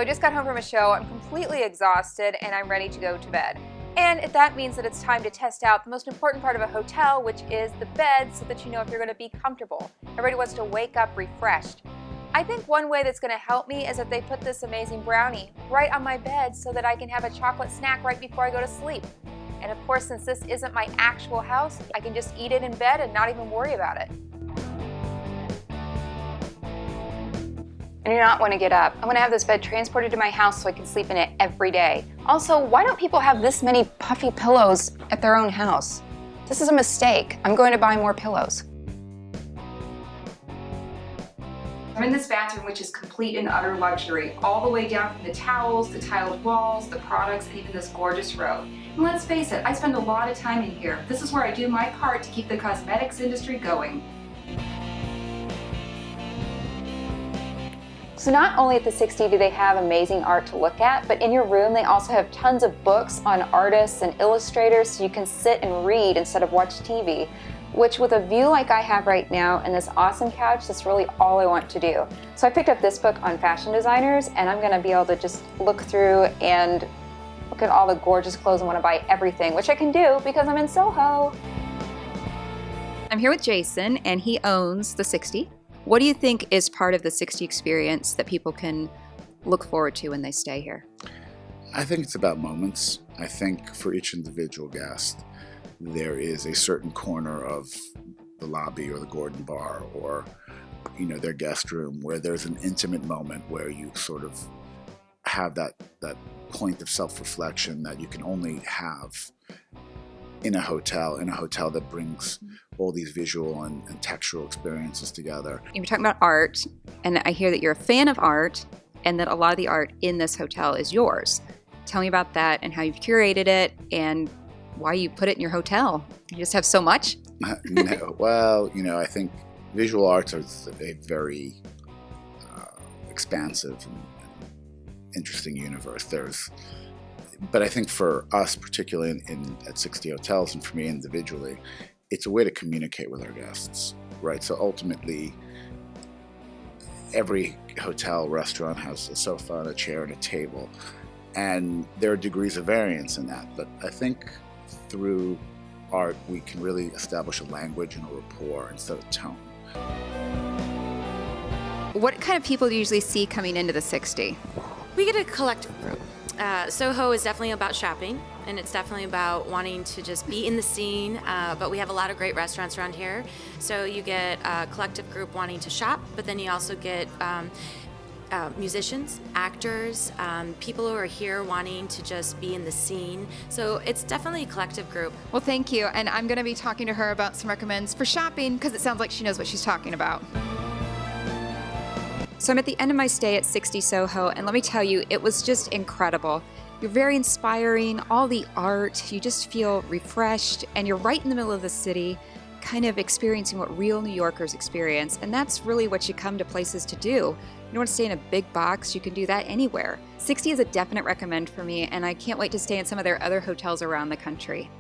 So I just got home from a show, I'm completely exhausted, and I'm ready to go to bed. And that means that it's time to test out the most important part of a hotel, which is the bed, so that you know if you're going to be comfortable. Everybody wants to wake up refreshed. I think one way that's going to help me is if they put this amazing brownie right on my bed so that I can have a chocolate snack right before I go to sleep. And of course, since this isn't my actual house, I can just eat it in bed and not even worry about it. I do not want to get up. I want to have this bed transported to my house so I can sleep in it every day. Also, why don't people have this many puffy pillows at their own house? This is a mistake. I'm going to buy more pillows. I'm in this bathroom, which is complete and utter luxury, all the way down from the towels, the tiled walls, the products, and even this gorgeous robe. And let's face it, I spend a lot of time in here. This is where I do my part to keep the cosmetics industry going. So not only at the 60 do they have amazing art to look at, but in your room they also have tons of books on artists and illustrators so you can sit and read instead of watch TV, which with a view like I have right now and this awesome couch, that's really all I want to do. So I picked up this book on fashion designers, and I'm gonna be able to just look through and look at all the gorgeous clothes and want to buy everything, which I can do because I'm in SoHo. I'm here with Jason, and he owns the 60. What do you think is part of the 60 experience that people can look forward to when they stay here? I think it's about moments. I think for each individual guest, there is a certain corner of the lobby or the Gordon bar or, their guest room where there's an intimate moment where you sort of have that point of self-reflection that you can only have in a hotel that brings all these visual and textural experiences together. You were talking about art, and I hear that you're a fan of art and that a lot of the art in this hotel is yours. Tell me about that and how you've curated it and why you put it in your hotel. You just have so much? No, well, I think visual arts are a very expansive and interesting universe. But I think for us, particularly at 60 Hotels, and for me individually, it's a way to communicate with our guests, right? So ultimately, every hotel restaurant has a sofa and a chair and a table, and there are degrees of variance in that. But I think through art, we can really establish a language and a rapport instead of tone. What kind of people do you usually see coming into the 60? We get a collective group. SoHo is definitely about shopping, and it's definitely about wanting to just be in the scene, but we have a lot of great restaurants around here. So you get a collective group wanting to shop, but then you also get musicians, actors, people who are here wanting to just be in the scene. So it's definitely a collective group. Well, thank you, and I'm going to be talking to her about some recommends for shopping because it sounds like she knows what she's talking about. So I'm at the end of my stay at 60 SoHo, and let me tell you, it was just incredible. You're very inspiring, all the art, you just feel refreshed, and you're right in the middle of the city, kind of experiencing what real New Yorkers experience, and that's really what you come to places to do. You don't want to stay in a big box, you can do that anywhere. 60 is a definite recommend for me, and I can't wait to stay in some of their other hotels around the country.